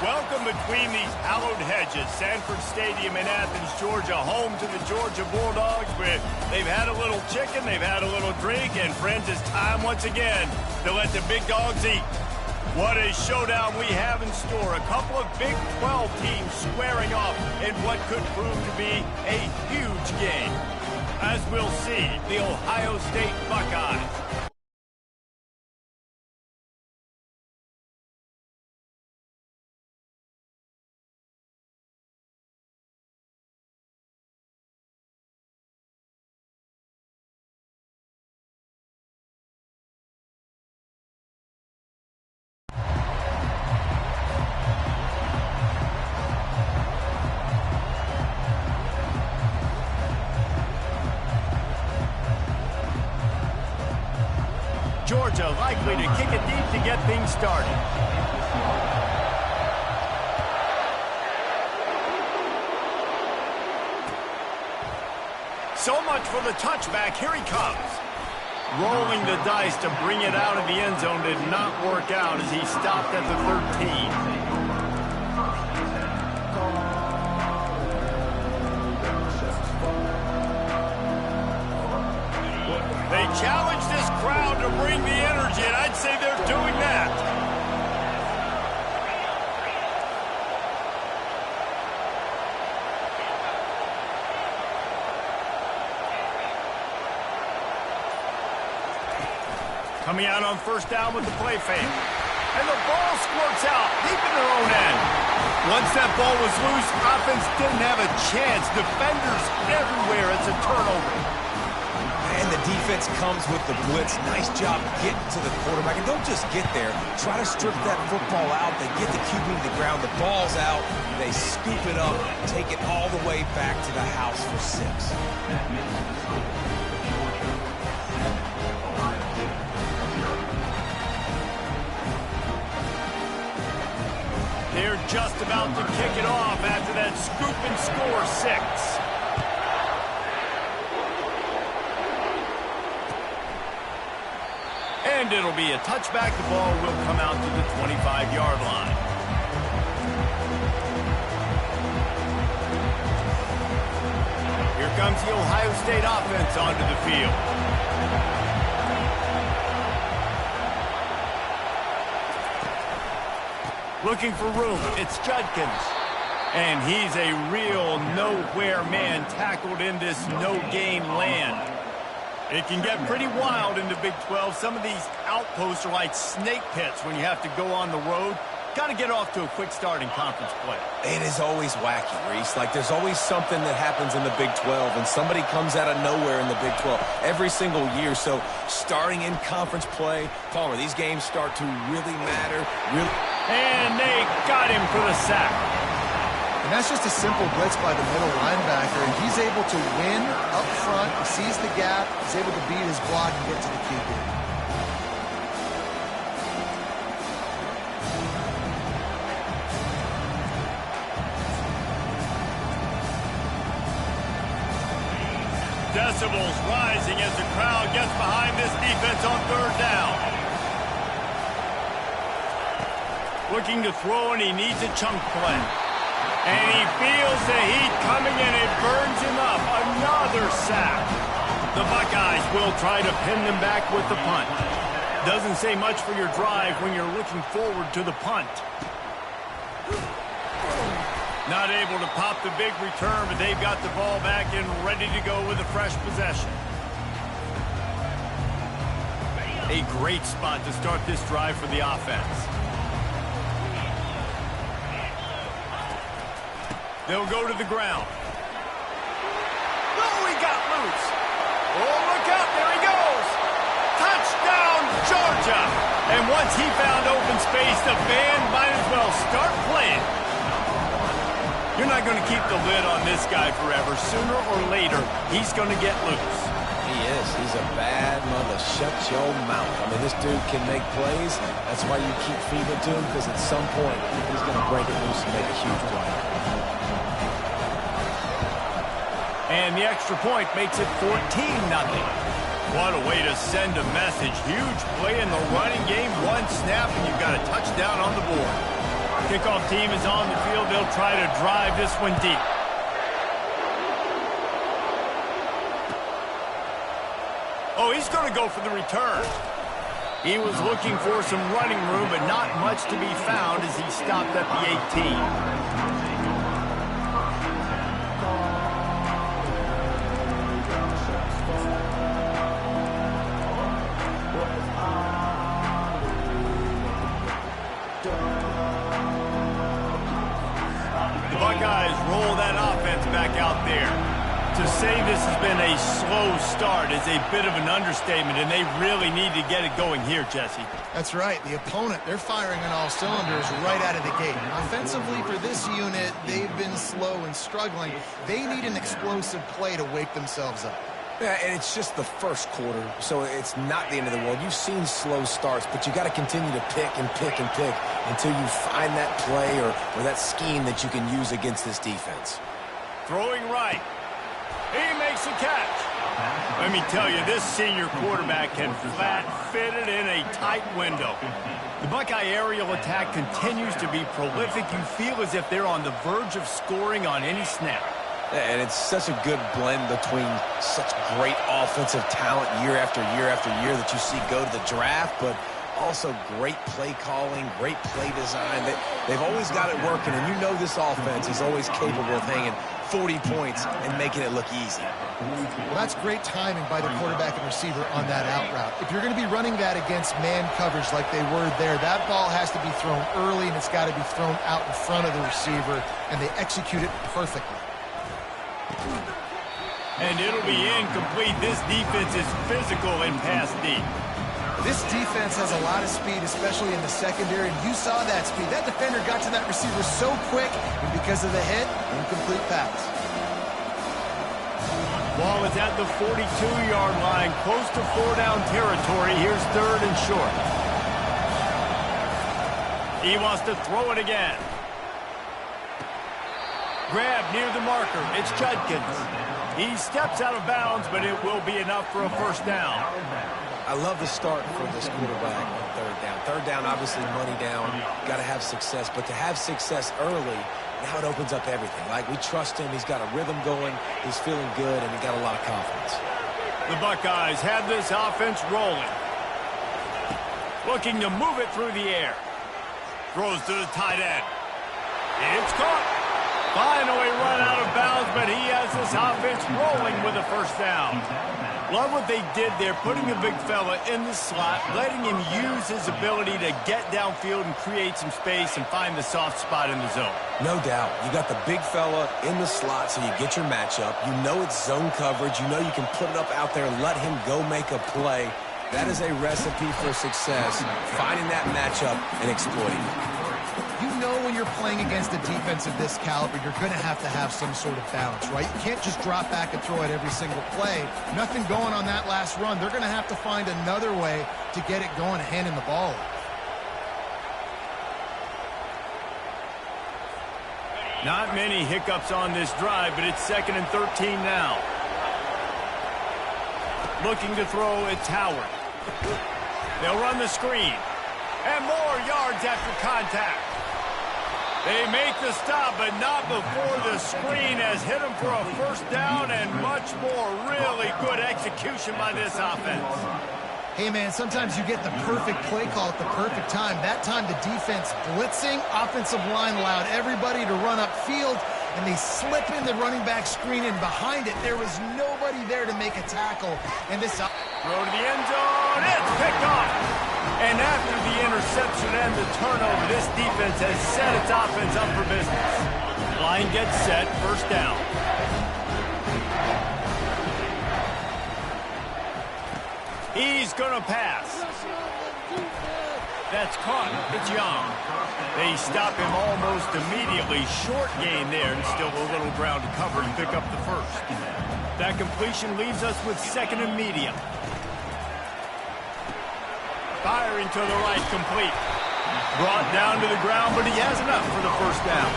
Welcome between these hallowed hedges. Sanford Stadium in Athens, Georgia, home to the Georgia Bulldogs. They've had a little chicken, they've had a little drink, and friends, it's time once again to let the big dogs eat. What a showdown we have in store. A couple of Big 12 teams squaring off in what could prove to be a huge game. As we'll see, the Ohio State Buckeyes. Georgia likely to kick it deep to get things started. So much for the touchback. Here he comes. Rolling the dice to bring it out of the end zone did not work out as he stopped at the 13. They challenge this crowd to bring the energy, and I'd say they're doing that. Coming out on first down with the play fake. And the ball squirts out deep in their own end. Once that ball was loose, offense didn't have a chance. Defenders everywhere. It's a turnover. And the defense comes with the blitz. Nice job getting to the quarterback. And don't just get there. Try to strip that football out. They get the QB to the ground. The ball's out. They scoop it up, take it all the way back to the house for 6. They're just about to kick it off after that scoop and score 6. And it'll be a touchback. The ball will come out to the 25-yard line. Here comes the Ohio State offense onto the field. Looking for room. It's Judkins. And he's a real nowhere man tackled in this no-gain land. It can get pretty wild in the Big 12. Some of these outposts are like snake pits when you have to go on the road. Got to get off to a quick start in conference play. It is always wacky, Reese. Like, there's always something that happens in the Big 12, and somebody comes out of nowhere in the Big 12 every single year. So, starting in conference play, Palmer, these games start to really matter. And they got him for the sack. And that's just a simple blitz by the middle linebacker, and he's able to win up front. He sees the gap, he's able to beat his block and get to the QB. Decibels rising as the crowd gets behind this defense on third down. Looking to throw, and he needs a chunk play. And he feels the heat coming in. It burns him up. Another sack. The Buckeyes will try to pin them back with the punt. Doesn't say much for your drive when you're looking forward to the punt. Not able to pop the big return, but they've got the ball back and ready to go with a fresh possession. A great spot to start this drive for the offense. They'll go to the ground. Oh, he got loose. Oh, look out. There he goes. Touchdown, Georgia. And once he found open space, the band might as well start playing. You're not going to keep the lid on this guy forever. Sooner or later, he's going to get loose. He is. He's a bad mother. Shut your mouth. I mean, this dude can make plays. That's why you keep feeding it to him, because at some point, he's going to break it loose and make a huge play. And the extra point makes it 14-0. What a way to send a message. Huge play in the running game. One snap, and you've got a touchdown on the board. Kickoff team is on the field. They'll try to drive this one deep. Oh, he's going to go for the return. He was looking for some running room, but not much to be found as he stopped at the 18. Buckeyes roll that offense back out there. To say this has been a slow start is a bit of an understatement, and they really need to get it going here, Jesse. That's right. The opponent, they're firing on all cylinders right out of the gate. Offensively, for this unit, they've been slow and struggling. They need an explosive play to wake themselves up. Yeah, and it's just the first quarter, so it's not the end of the world. You've seen slow starts, but you got to continue to pick and pick and pick until you find that play or that scheme that you can use against this defense. Throwing right. He makes a catch. Let me tell you, this senior quarterback can flat fit it in a tight window. The Buckeye aerial attack continues to be prolific. You feel as if they're on the verge of scoring on any snap. And it's such a good blend between such great offensive talent year after year after year that you see go to the draft, but also great play calling, great play design. They've always got it working, and you know this offense is always capable of hanging 40 points and making it look easy. Well, that's great timing by the quarterback and receiver on that out route. If you're going to be running that against man coverage like they were there, that ball has to be thrown early, and it's got to be thrown out in front of the receiver, and they execute it perfectly. And it'll be incomplete. This defense is physical and pass deep. This defense has a lot of speed, especially in the secondary, and you saw that speed. That defender got to that receiver so quick, and because of the hit, incomplete pass. Ball is at the 42-yard line, close to 4-down territory. Here's 3rd and short. He wants to throw it again. Grab near the marker. It's Judkins. He steps out of bounds, but it will be enough for a 1st down. I love the start for this quarterback on 3rd down. 3rd down, obviously money down. Got to have success, but to have success early, now it opens up everything. Like, we trust him. He's got a rhythm going. He's feeling good, and he got a lot of confidence. The Buckeyes have this offense rolling. Looking to move it through the air. Throws to the tight end. It's caught. Finally run out of bounds, but he has this offense rolling with a 1st down. Love what they did there, putting the big fella in the slot, letting him use his ability to get downfield and create some space and find the soft spot in the zone. No doubt. You got the big fella in the slot, so you get your matchup. You know it's zone coverage. You know you can put it up out there and let him go make a play. That is a recipe for success, finding that matchup and exploiting it. You know when you're playing against a defense of this caliber, you're going to have some sort of balance, right? You can't just drop back and throw it every single play. Nothing going on that last run. They're going to have to find another way to get it going, handing the ball. Not many hiccups on this drive, but it's 2nd and 13 now. Looking to throw, it's Howard. They'll run the screen. And more yards after contact. They make the stop, but not before the screen has hit them for a 1st down and much more. Really good execution by this offense. Hey, man, sometimes you get the perfect play call at the perfect time. That time the defense blitzing, offensive line allowed everybody to run upfield, and they slip in the running back screen, and behind it, there was nobody there to make a tackle. And this throw to the end zone. It's picked off. And after the interception and the turnover, this defense has set its offense up for business. Line gets set, 1st down. He's going to pass. That's caught. It's Young. They stop him almost immediately. Short gain there, and still a little ground to cover and pick up the 1st. That completion leaves us with 2nd and medium. Firing to the right, complete. Brought down to the ground, but he has enough for the 1st down.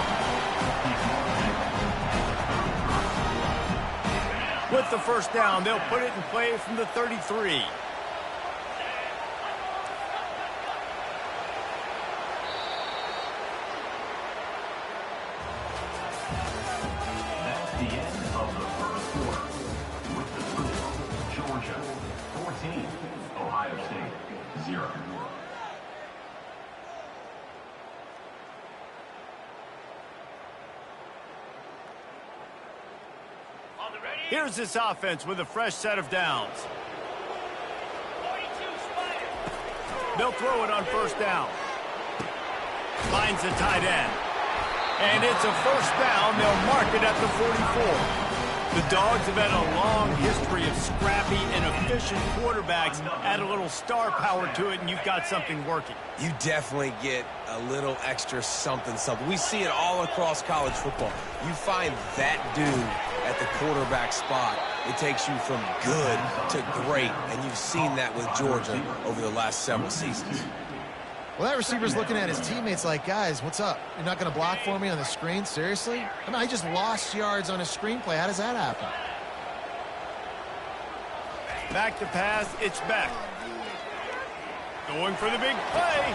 With the 1st down, they'll put it in play from the 33. the end of the first quarter. With the score, Georgia 14, Ohio State 0. Here's this offense with a fresh set of downs. They'll throw it on first down. Finds the tight end. And it's a first down. They'll mark it at the 44. The Dogs have had a long history of scrappy and efficient quarterbacks. Add a little star power to it, and you've got something working. You definitely get a little extra something. We see it all across college football. You find that dude at the quarterback spot, it takes you from good to great, and you've seen that with Georgia over the last several seasons. Well, that receiver's looking at his teammates like, guys, what's up? You're not going to block for me on the screen? Seriously? I mean, I just lost yards on a screenplay. How does that happen? Back to pass, it's Beck. Going for the big play.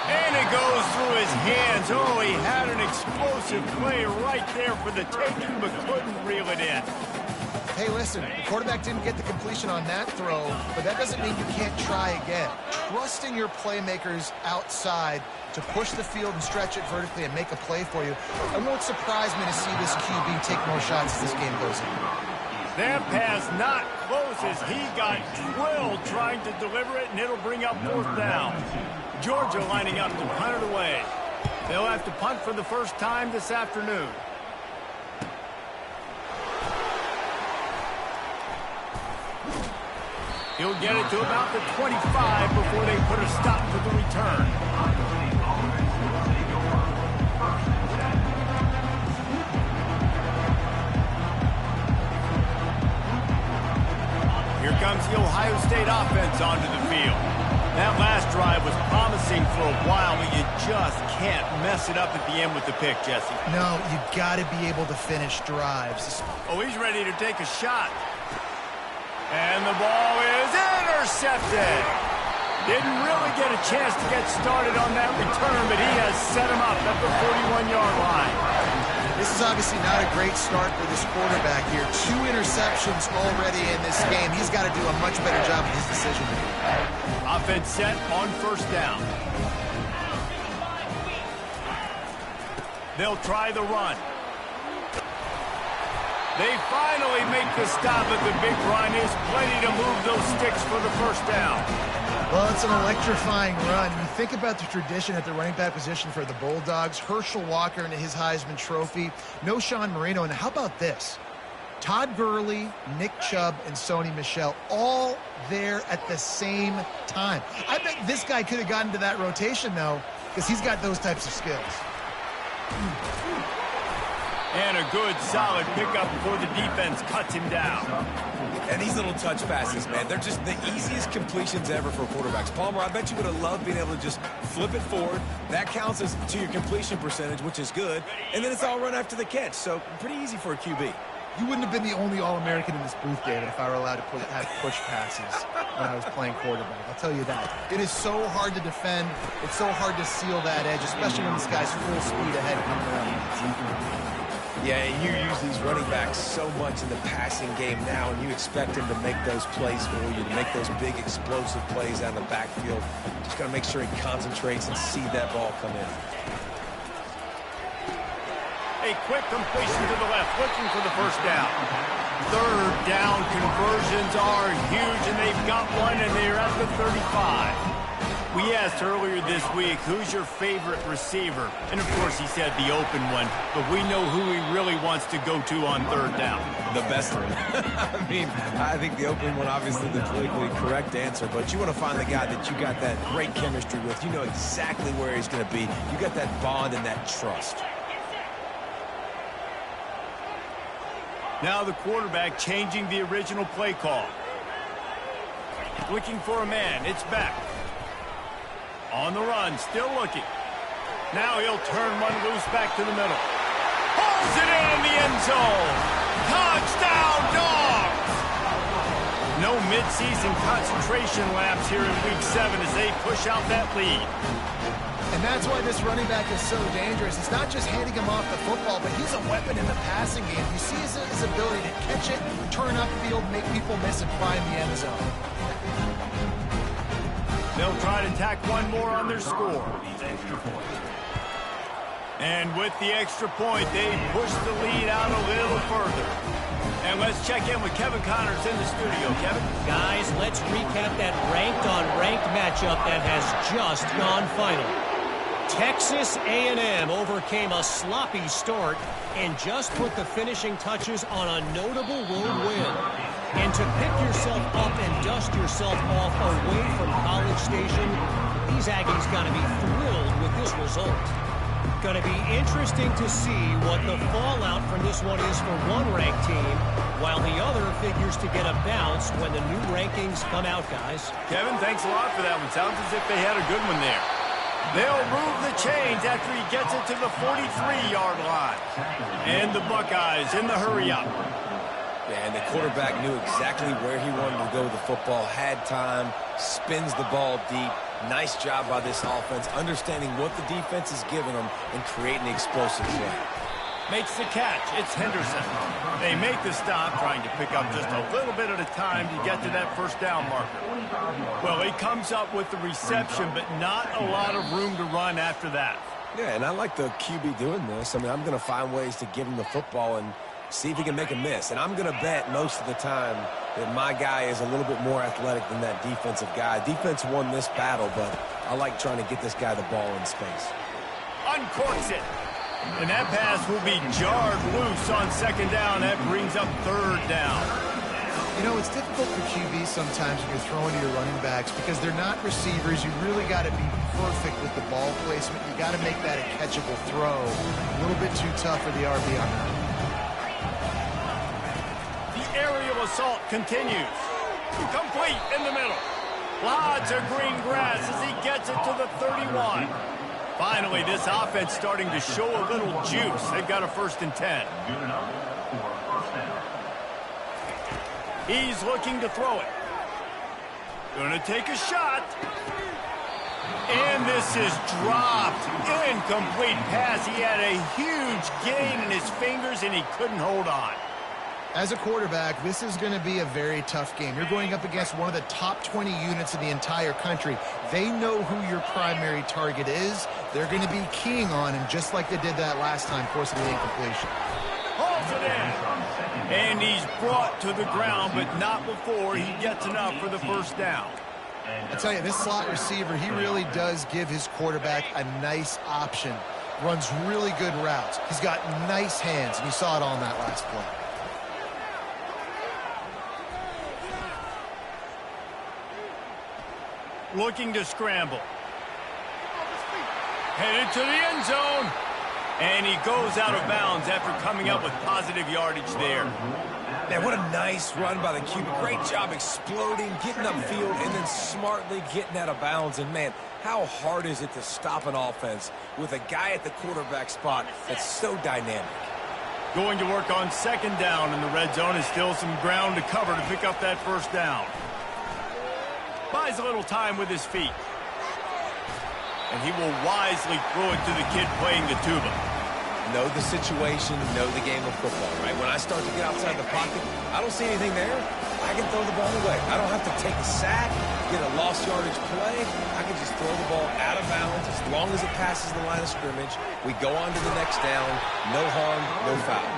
And it goes through his hands. Oh, he had an explosive play right there for the taking, but couldn't reel it in. Hey, listen, the quarterback didn't get the completion on that throw, but that doesn't mean you can't try again. Trusting your playmakers outside to push the field and stretch it vertically and make a play for you. It won't surprise me to see this QB take more shots as this game goes on. That pass not close as he got drilled trying to deliver it, and it'll bring up fourth down. Georgia lining up to punt it away. They'll have to punt for the first time this afternoon. He'll get it to about the 25 before they put a stop to the return. Here comes the Ohio State offense onto the field. That last drive was promising for a while, but you just can't mess it up at the end with the pick, Jesse. No, you got to be able to finish drives. Oh, he's ready to take a shot. And the ball is intercepted. Didn't really get a chance to get started on that return, but he has set him up at the 41-yard line. This is obviously not a great start for this quarterback here. 2 interceptions already in this game. He's got to do a much better job of his decision-making. Offense set on first down. They'll try the run. They finally make the stop at the big run. Is plenty to move those sticks for the first down. Well, it's an electrifying run. You think about the tradition at the running back position for the Bulldogs. Herschel Walker and his Heisman Trophy. No Sean Marino. And how about this? Todd Gurley, Nick Chubb, and Sony Michel all there at the same time. I bet this guy could have gotten to that rotation, though, because he's got those types of skills. And a good, solid pickup before the defense cuts him down. And these little touch passes, man, they're just the easiest completions ever for quarterbacks. Palmer, I bet you would have loved being able to just flip it forward. That counts as to your completion percentage, which is good. And then it's all run after the catch, so pretty easy for a QB. You wouldn't have been the only All-American in this booth, David, if I were allowed to have push passes when I was playing quarterback. I'll tell you that. It is so hard to defend. It's so hard to seal that edge, especially when this guy's full speed ahead coming around. Yeah, you use these running backs so much in the passing game now, and you expect him to make those plays for you, to make those big explosive plays out of the backfield. Just got to make sure he concentrates and see that ball come in. A quick completion to the left, looking for the first down. Third down conversions are huge, and they've got one, and they're at the 35. We asked earlier this week, who's your favorite receiver? And, of course, he said the open one, but we know who he really wants to go to on third down. The best one. I mean, I think the open one, obviously the politically correct answer, but you want to find the guy that you got that great chemistry with. You know exactly where he's going to be. You got that bond and that trust. Now the quarterback changing the original play call. Looking for a man. It's back. On the run, still looking. Now he'll turn one loose back to the middle. Pulls it in the end zone. Touchdown, Dogs! No midseason concentration laps here in Week 7 as they push out that lead. And that's why this running back is so dangerous. It's not just handing him off the football, but he's a weapon in the passing game. You see his ability to catch it, turn upfield, make people miss, and find the end zone. They'll try to tack one more on their score. And with the extra point, they push the lead out a little further. And let's check in with Kevin Connors in the studio. Kevin? Guys, let's recap that ranked-on-ranked matchup that has just gone final. Texas A&M overcame a sloppy start and just put the finishing touches on a notable road win. And to pick yourself up and dust yourself off away from College Station, these Aggies got to be thrilled with this result. Going to be interesting to see what the fallout from this one is for one ranked team, while the other figures to get a bounce when the new rankings come out, guys. Kevin, thanks a lot for that one. Sounds as if they had a good one there. They'll move the chains after he gets it to the 43-yard line. And the Buckeyes in the hurry-up. Yeah, and the quarterback knew exactly where he wanted to go with the football, had time, spins the ball deep. Nice job by this offense, understanding what the defense is giving them and creating the explosive play. Makes the catch. It's Henderson. They make the stop, trying to pick up just a little bit at a time to get to that first down marker. Well, he comes up with the reception, but not a lot of room to run after that. Yeah, and I like the QB doing this. I mean, I'm going to find ways to give him the football and see if he can make a miss. And I'm going to bet most of the time that my guy is a little bit more athletic than that defensive guy. Defense won this battle, but I like trying to get this guy the ball in space. Uncorks it. And that pass will be jarred loose on second down. That brings up third down. You know, it's difficult for QBs sometimes when you're throwing to your running backs because they're not receivers. You really got to be perfect with the ball placement. You got to make that a catchable throw. A little bit too tough for the RB on that. The aerial assault continues. Complete in the middle. Lots of green grass as he gets it to the 31. Finally, this offense starting to show a little juice. They've got a 1st and 10. Good enough for a first down. He's looking to throw it. Gonna take a shot. And this is dropped. Incomplete pass. He had a huge gain in his fingers, and he couldn't hold on. As a quarterback, this is going to be a very tough game. You're going up against one of the top 20 units in the entire country. They know who your primary target is. They're going to be keying on him just like they did that last time, forcing the incompletion. Hauls it in. And he's brought to the ground, but not before he gets enough for the first down. I tell you, this slot receiver, he really does give his quarterback a nice option. Runs really good routes. He's got nice hands, and you saw it all in that last play. Looking to scramble. Headed to the end zone. And he goes out of bounds after coming up with positive yardage there. Man, what a nice run by the QB. Great job exploding, getting upfield, and then smartly getting out of bounds. And, man, how hard is it to stop an offense with a guy at the quarterback spot that's so dynamic? Going to work on second down in the red zone. Is still some ground to cover to pick up that first down. Buys a little time with his feet. And he will wisely throw it to the kid playing the tuba. Know the situation, know the game of football, right? When I start to get outside the pocket, I don't see anything there. I can throw the ball away. I don't have to take a sack, get a lost yardage play. I can just throw the ball out of bounds as long as it passes the line of scrimmage. We go on to the next down. No harm, no foul.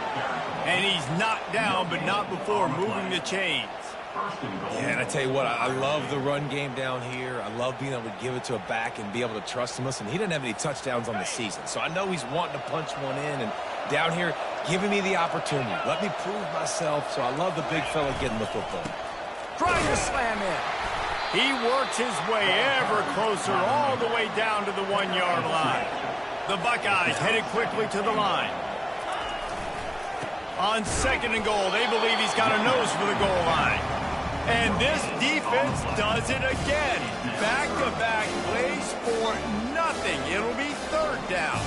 And he's knocked down, but not before moving the chains. Yeah, and I tell you what, I love the run game down here. I love being able to give it to a back and be able to trust him. Listen, he didn't have any touchdowns on the season, so I know he's wanting to punch one in. And down here, giving me the opportunity. Let me prove myself, so I love the big fella getting the football. Trying to slam in. He works his way ever closer all the way down to the 1-yard line. The Buckeyes headed quickly to the line. On second and goal, they believe he's got a nose for the goal line. And this defense does it again. Back-to-back plays for nothing. It'll be third down.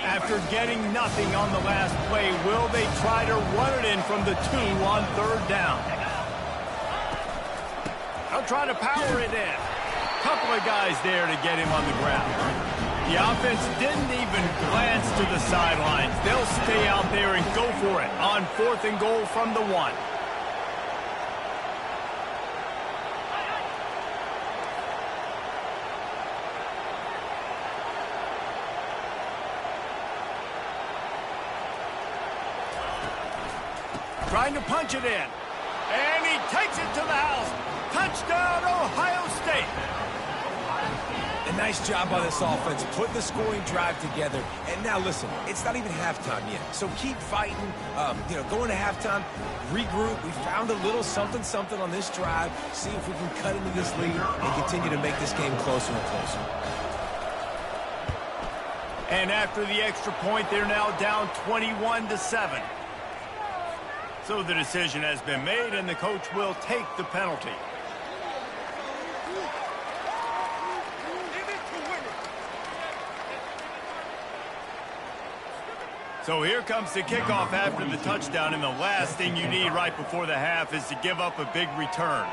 After getting nothing on the last play, will they try to run it in from the 2 on third down? They'll try to power it in. couple of guys there to get him on the ground. The offense didn't even glance to the sidelines. They'll stay out there and go for it on 4th and goal from the 1. Trying to punch it in. And he takes it to the house. Touchdown, Ohio State. A nice job by this offense, putting the scoring drive together. And now listen, it's not even halftime yet. So keep fighting, going to halftime, regroup. We found a little something on this drive. See if we can cut into this lead and continue to make this game closer and closer. And after the extra point, they're now down 21-7. So the decision has been made, and the coach will take the penalty. So here comes the kickoff after the touchdown, and the last thing you need right before the half is to give up a big return.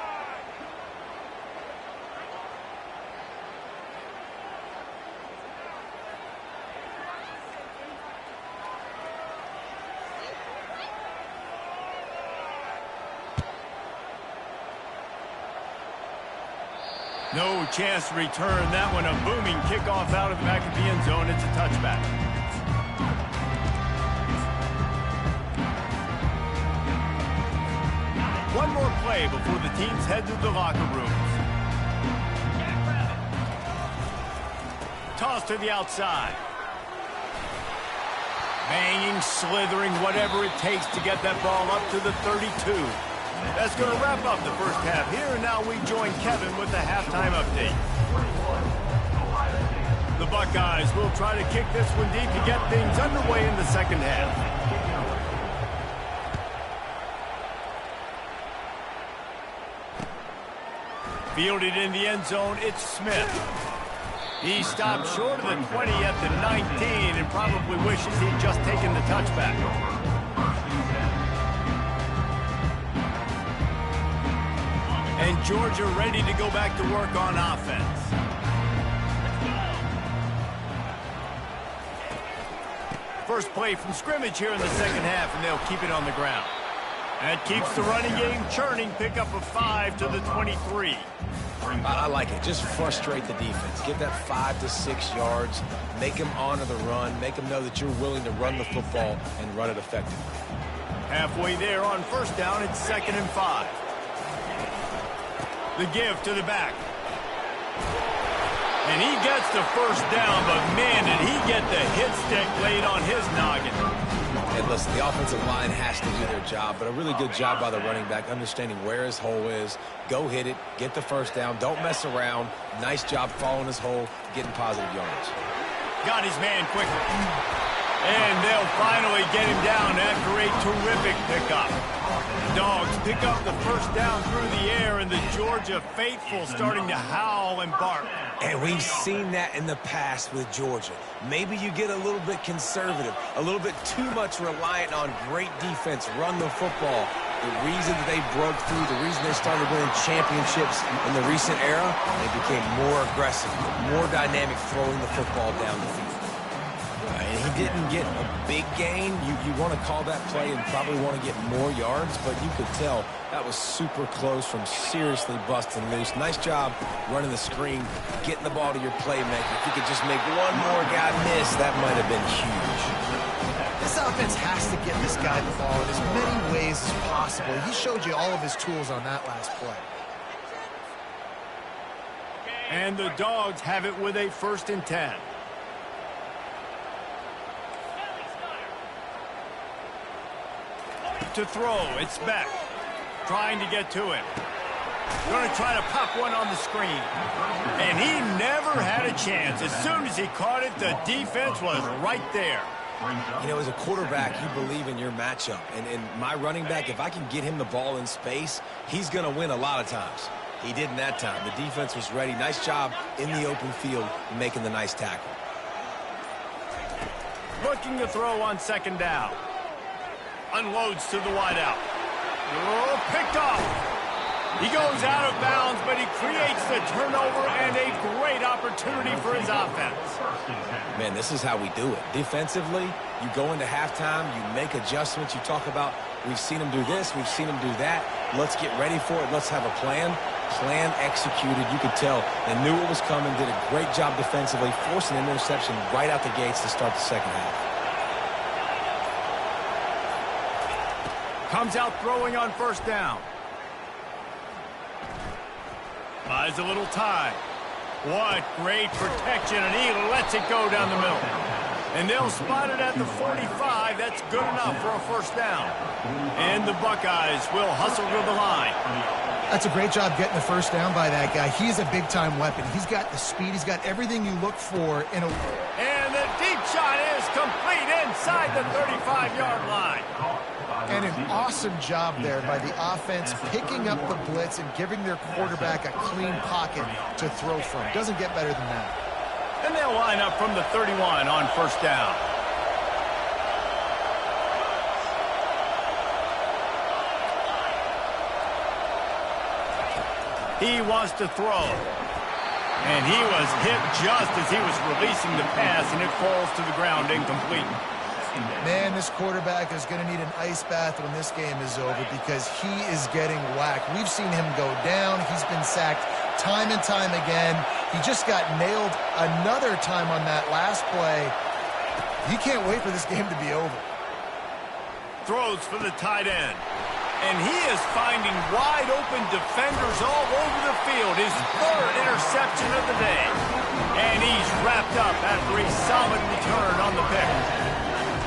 No chance to return that one. A booming kickoff out of the back of the end zone. It's a touchback. One more play before the teams head to the locker rooms. Toss to the outside. Banging, slithering, whatever it takes to get that ball up to the 32. That's going to wrap up the first half here, and now we join Kevin with the halftime update. The Buckeyes will try to kick this one deep to get things underway in the second half. Fielded in the end zone, it's Smith. He stopped short of the 20 at the 19 and probably wishes he'd just taken the touchback. And Georgia ready to go back to work on offense. First play from scrimmage here in the second half, and they'll keep it on the ground. That keeps the running game churning. Pick up a 5 to the 23. I like it. Just frustrate the defense. Give that 5 to 6 yards. Make them honor the run. Make them know that you're willing to run the football and run it effectively. Halfway there on first down, it's 2nd and 5. The give to the back. And he gets the first down, but man, did he get the hit stick laid on his noggin. And listen, the offensive line has to do their job, but a really good job by the running back, understanding where his hole is. Go hit it, get the first down, don't mess around. Nice job following his hole, getting positive yards. Got his man quickly. And they'll finally get him down after a terrific pickup. Dogs pick up the first down through the air, and the Georgia faithful starting to howl and bark. And we've seen that in the past with Georgia. Maybe you get a little bit conservative, a little bit too much reliant on great defense, run the football. The reason that they broke through, the reason they started winning championships in the recent era, they became more aggressive, more dynamic, throwing the football down the field. And he didn't get a big gain. You want to call that play and probably want to get more yards, but you could tell that was super close from seriously busting loose. Nice job running the screen, getting the ball to your playmaker. If you could just make one more guy miss, that might have been huge. This offense has to get this guy the ball in as many ways as possible. He showed you all of his tools on that last play. And the Dogs have it with a 1st and 10. To throw, it's Beck. Trying to get to him. Going to try to pop one on the screen. And he never had a chance. As soon as he caught it, the defense was right there. You know, as a quarterback, you believe in your matchup. And my running back, if I can get him the ball in space, he's going to win a lot of times. He didn't that time. The defense was ready. Nice job in the open field making the nice tackle. Looking to throw on 2nd down. Unloads to the wideout. Oh, picked off. He goes out of bounds, but he creates the turnover and a great opportunity for his offense. Man, this is how we do it. Defensively, you go into halftime, you make adjustments. You talk about, we've seen him do this, we've seen him do that. Let's get ready for it. Let's have a plan. Plan executed. You could tell they knew what was coming, did a great job defensively, forcing an interception right out the gates to start the second half. Comes out throwing on first down. Buys a little time. What great protection, and he lets it go down the middle. And they'll spot it at the 45. That's good enough for a first down. And the Buckeyes will hustle to the line. That's a great job getting the first down by that guy. He's a big-time weapon. He's got the speed. He's got everything you look for in a... And the deep shot is complete inside the 35-yard line. And an awesome job there by the offense, picking up the blitz and giving their quarterback a clean pocket to throw from. Doesn't get better than that. And they'll line up from the 31 on first down. He wants to throw. And he was hit just as he was releasing the pass, and it falls to the ground incomplete. Man, this quarterback is going to need an ice bath when this game is over because he is getting whacked. We've seen him go down. He's been sacked time and time again. He just got nailed another time on that last play. He can't wait for this game to be over. Throws for the tight end. And he is finding wide-open defenders all over the field. His third interception of the day. And he's wrapped up after a solid return on the pick.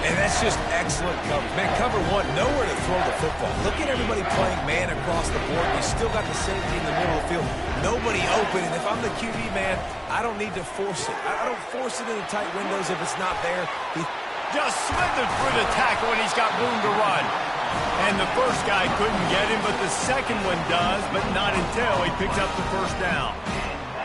And that's just excellent coverage. Man, cover one, nowhere to throw the football. Look at everybody playing man across the board. You still got the safety in the middle of the field. Nobody open. And if I'm the QB, man, I don't need to force it. I don't force it in the tight windows if it's not there. He just slithered through the tackle, and he's got room to run. And the first guy couldn't get him, but the second one does, but not until he picks up the first down.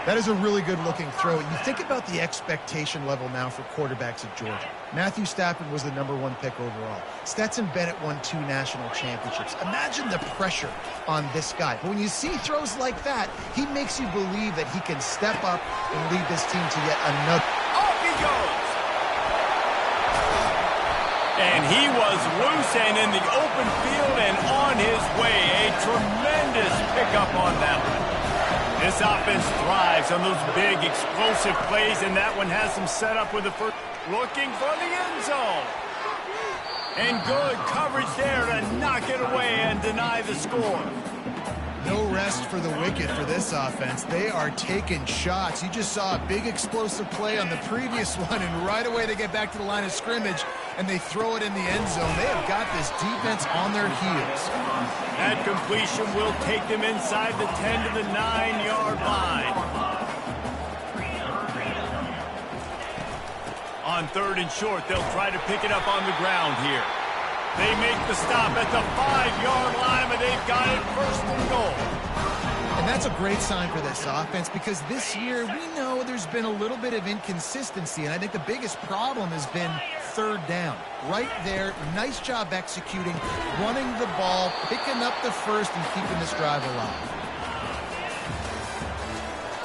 That is a really good-looking throw. You think about the expectation level now for quarterbacks at Georgia. Matthew Stafford was the #1 pick overall. Stetson Bennett won 2 national championships. Imagine the pressure on this guy. But when you see throws like that, he makes you believe that he can step up and lead this team to yet another. Off he goes! And he was loose and in the open field and on his way. A tremendous pickup on that one. This offense thrives on those big, explosive plays, and that one has him set up with the first. Looking for the end zone. And good coverage there to knock it away and deny the score. No rest for the wicked for this offense. They are taking shots. You just saw a big explosive play on the previous one, and right away they get back to the line of scrimmage, and they throw it in the end zone. They have got this defense on their heels. That completion will take them inside the 10 to the 9-yard line. On third and short, they'll try to pick it up on the ground here. They make the stop at the 5-yard line, but they've got it first and goal. And that's a great sign for this offense because this year we know there's been a little bit of inconsistency, and I think the biggest problem has been third down. Right there, nice job executing, running the ball, picking up the first, and keeping this drive alive.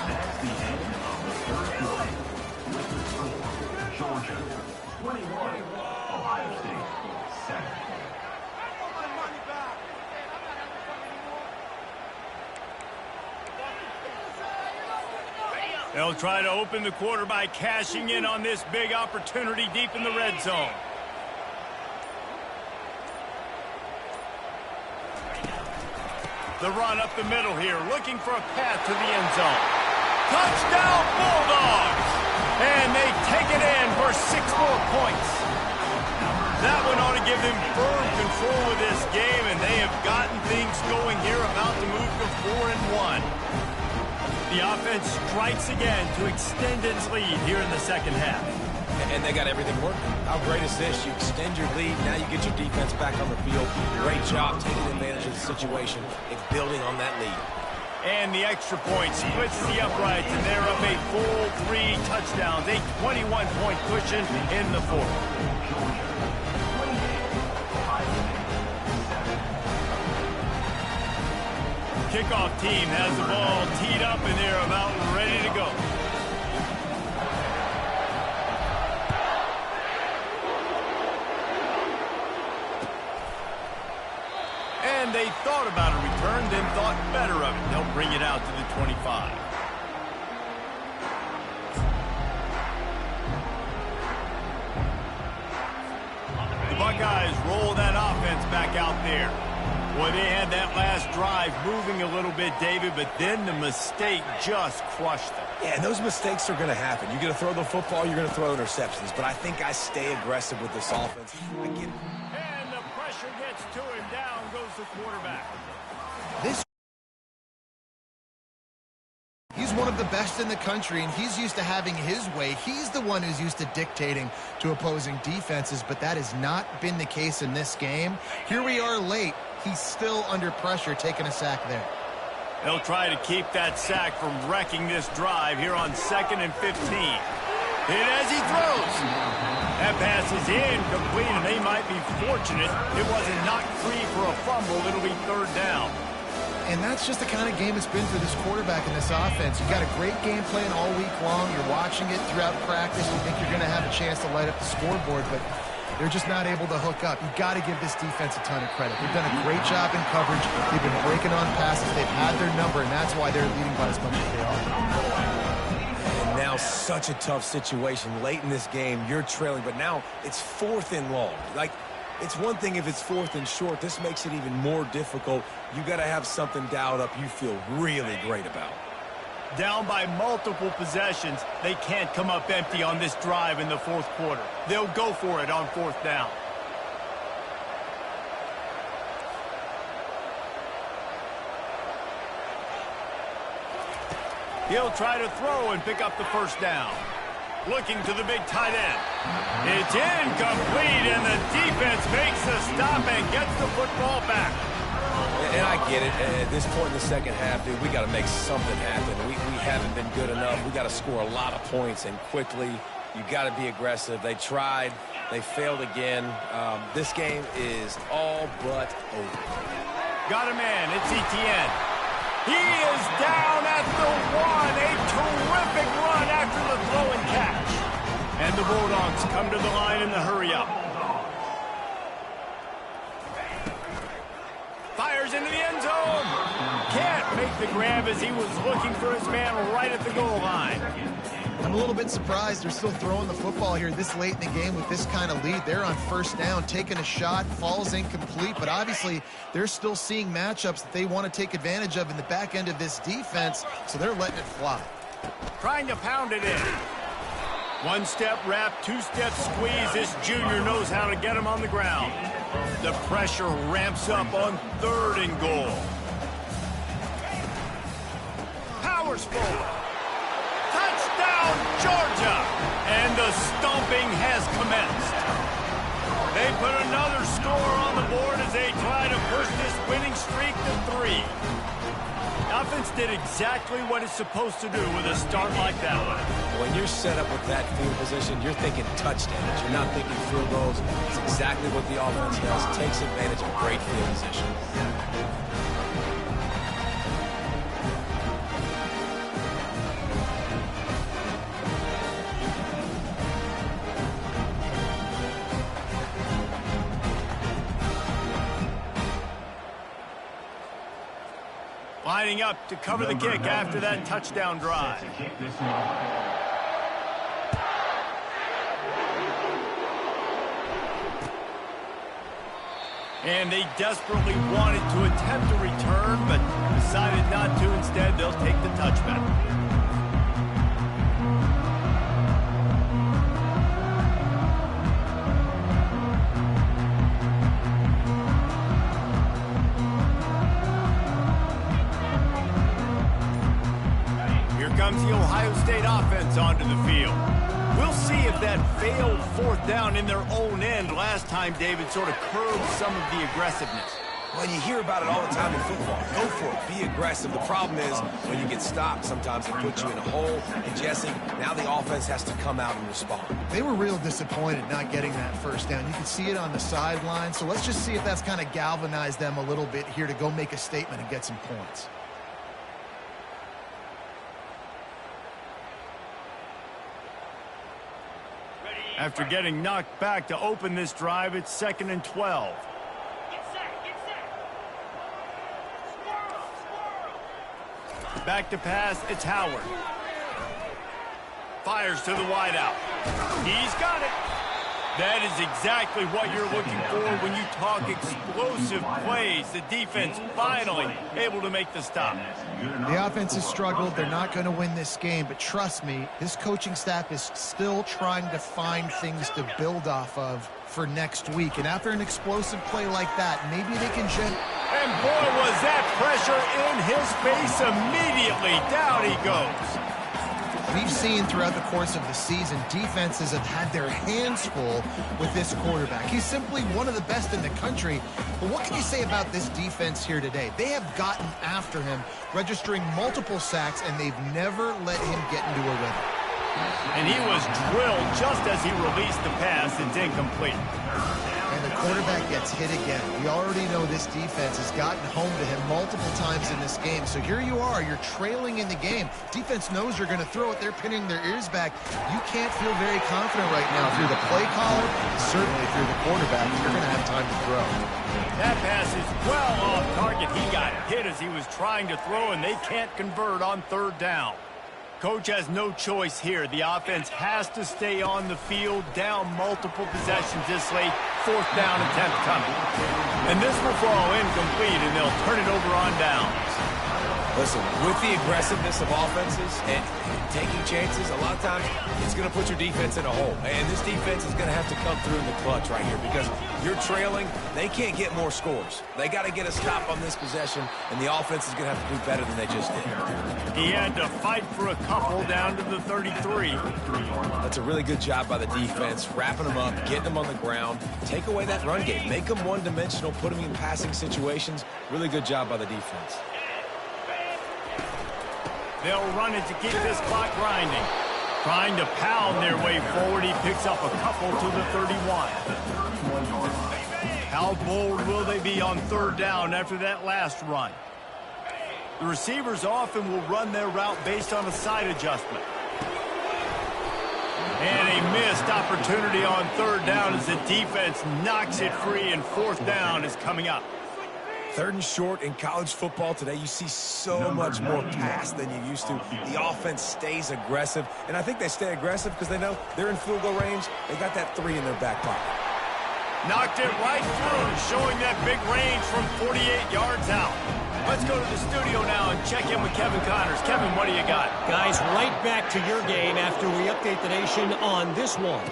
That's the end of the third quarter. With the score, Georgia 21, Ohio State 7. They'll try to open the quarter by cashing in on this big opportunity deep in the red zone. The run up the middle here, looking for a path to the end zone. Touchdown Bulldogs! And they take it in for 6 more points. That one ought to give them firm control of this game, and they have gotten things going here, about to move to 4-1. The offense strikes again to extend its lead here in the second half. And they got everything working. How great is this? You extend your lead, now you get your defense back on the field. Great job taking advantage of the situation and building on that lead. And the extra point splits the uprights, and they're up a full 3 touchdowns, a 21-point cushion in the fourth. kickoff team has the ball teed up and they're about ready to go. And they thought about a return, then thought better of it. They'll bring it out to the 25. The Buckeyes roll that offense back out there. Boy, they had that last drive moving a little bit, David, but then the mistake just crushed them. Yeah, and those mistakes are going to happen. You're going to throw the football, you're going to throw interceptions. But I think I stay aggressive with this offense. And the pressure gets to him. Down goes the quarterback. He's one of the best in the country, and he's used to having his way. He's the one who's used to dictating to opposing defenses, but that has not been the case in this game. Here we are late. He's still under pressure, taking a sack there. They'll try to keep that sack from wrecking this drive here on 2nd and 15. Hit as he throws. That pass is incomplete, and they might be fortunate it wasn't knocked free for a fumble. It'll be 3rd down. And that's just the kind of game it's been for this quarterback and this offense. You've got a great game plan all week long. You're watching it throughout practice. You think you're going to have a chance to light up the scoreboard, but they're just not able to hook up. You've got to give this defense a ton of credit. They've done a great job in coverage. They've been breaking on passes. They've had their number, and that's why they're leading by as much as they are. And now such a tough situation. Late in this game, you're trailing, but now it's 4th and long. Like, it's one thing if it's 4th and short. This makes it even more difficult. You got to have something dialed up you feel really great about. Down by multiple possessions, they can't come up empty on this drive in the 4th quarter. They'll go for it on 4th down. He'll try to throw and pick up the 1st down. Looking to the big tight end. It's incomplete, and the defense makes the stop and gets the football back. And I get it. At this point in the second half, dude, we got to make something happen. We haven't been good enough. We got to score a lot of points, and quickly. You got to be aggressive. They tried. They failed again. This game is all but over. Got a man. It's Etienne. He is down at the 1. A terrific run after the throw and catch. And the Bulldogs come to the line in the hurry-up. Fires into the end zone. Can't make the grab as he was looking for his man right at the goal line. I'm a little bit surprised they're still throwing the football here this late in the game with this kind of lead. They're on 1st down, taking a shot, falls incomplete, but obviously they're still seeing matchups that they want to take advantage of in the back end of this defense, so they're letting it fly. Trying to pound it in. 1-step wrap, 2-step squeeze. This junior knows how to get him on the ground. The pressure ramps up on 3rd and goal. Powers forward. Touchdown, Georgia! And the stomping has commenced. They put another score on the board as they try to push this winning streak to 3. Offense did exactly what it's supposed to do with a start like that one. When you're set up with that field position, you're thinking touchdowns. You're not thinking field goals. It's exactly what the offense does. It takes advantage of great field position. Lining up to cover the kick after that touchdown drive. And they desperately wanted to attempt a return, but decided not to. Instead, they'll take the touchback. Comes the Ohio State offense onto the field. We'll see if that failed 4th down in their own end last time, David, sort of curbed some of the aggressiveness. Well, you hear about it all the time in football. Go for it. Be aggressive. The problem is when you get stopped, sometimes it puts you in a hole. And, Jesse, now the offense has to come out and respond. They were real disappointed not getting that 1st down. You can see it on the sideline. So let's just see if that's kind of galvanized them a little bit here to go make a statement and get some points. After getting knocked back to open this drive, it's 2nd and 12. Back to pass, it's Howard. Fires to the wideout. He's got it. That is exactly what you're looking for when you talk explosive plays. The defense finally able to make the stop. The offense has struggled. They're not going to win this game, but trust me, this coaching staff is still trying to find things to build off of for next week. And after an explosive play like that, maybe they can And boy, was that pressure in his face immediately. Down he goes. We've seen throughout the course of the season, defenses have had their hands full with this quarterback. He's simply one of the best in the country. But what can you say about this defense here today? They have gotten after him, registering multiple sacks, and they've never let him get into a rhythm. And he was drilled just as he released the pass. It's incomplete. And the quarterback gets hit again. We already know this defense has gotten home to him multiple times in this game. So here you are, you're trailing in the game. Defense knows you're going to throw it. They're pinning their ears back. You can't feel very confident right now. If you're the play caller, certainly if you're the quarterback, you're going to have time to throw. That pass is well off target. He got hit as he was trying to throw, and they can't convert on 3rd down. Coach has no choice here. The offense has to stay on the field, down multiple possessions this late. 4th down and 10th coming. And this will fall incomplete, and they'll turn it over on downs. Listen, with the aggressiveness of offenses and taking chances, a lot of times it's going to put your defense in a hole. And this defense is going to have to come through in the clutch right here because you're trailing. They can't get more scores. They got to get a stop on this possession, and the offense is going to have to do better than they just did. He had to fight for a couple down to the 33. That's a really good job by the defense, wrapping them up, getting them on the ground, take away that run game, make them one-dimensional, put them in passing situations. Really good job by the defense. They'll run it to keep this clock grinding. Trying to pound their way forward. He picks up a couple to the 31. How bold will they be on 3rd down after that last run? The receivers often will run their route based on a side adjustment. And a missed opportunity on 3rd down as the defense knocks it free, and 4th down is coming up. 3rd and short in college football today, you see so much more pass than you used to. The offense stays aggressive, and I think they stay aggressive because they know they're in field goal range. They got that 3 in their back pocket. Knocked it right through, showing that big range from 48 yards out. Let's go to the studio now and check in with Kevin Connors. Kevin, what do you got? Guys, right back to your game after we update the nation on this one.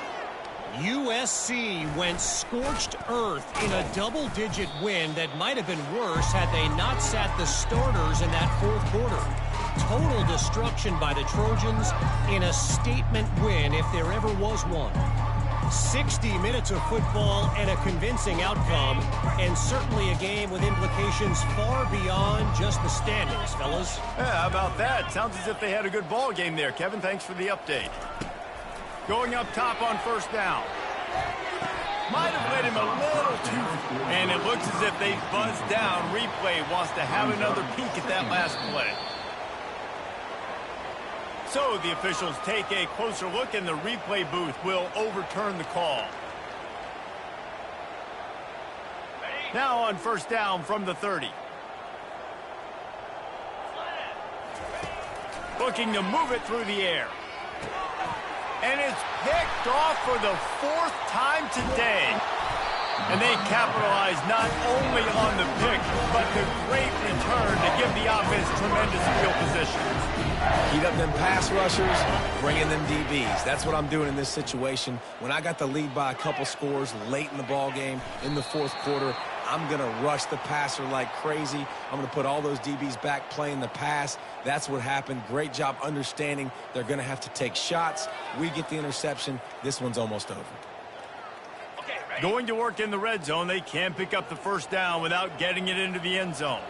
USC went scorched earth in a double-digit win that might have been worse had they not sat the starters in that 4th quarter. Total destruction by the Trojans in a statement win if there ever was one. 60 minutes of football and a convincing outcome, and certainly a game with implications far beyond just the standings, fellas. Yeah, how about that? Sounds as if they had a good ball game there. Kevin, thanks for the update. Going up top on 1st down. Might have led him a little too. And it looks as if they buzzed down. Replay wants to have another peek at that last play. So the officials take a closer look, and the replay booth will overturn the call. Now on 1st down from the 30. Looking to move it through the air. And it's picked off for the 4th time today. And they capitalize not only on the pick, but the great return to give the offense tremendous field position. Heat up them pass rushers, bring in them DBs. That's what I'm doing in this situation. When I got the lead by a couple scores late in the ball game in the 4th quarter, I'm going to rush the passer like crazy. I'm going to put all those DBs back playing the pass. That's what happened. Great job understanding they're going to have to take shots. We get the interception. This one's almost over. Going to work in the red zone. They can't pick up the 1st down without getting it into the end zone.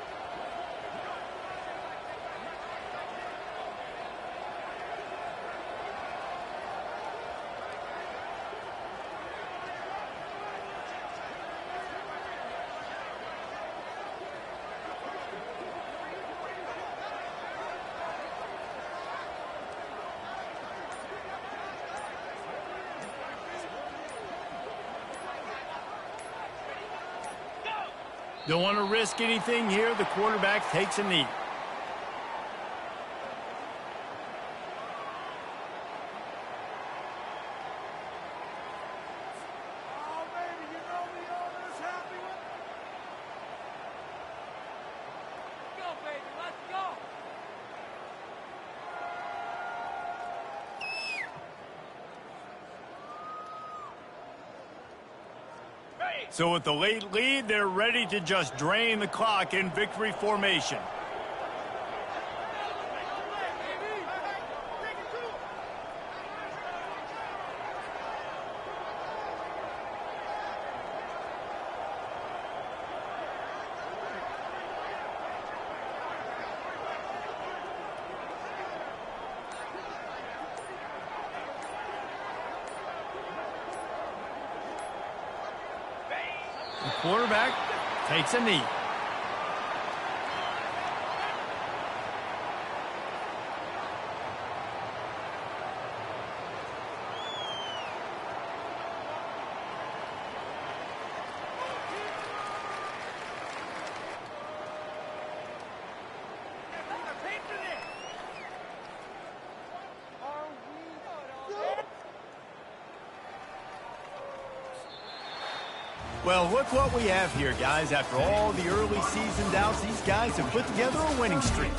Don't want to risk anything here. The quarterback takes a knee. So with the late lead, they're ready to just drain the clock in victory formation. The quarterback takes a knee. Well, look what we have here, guys. After all the early season doubts, these guys have put together a winning streak.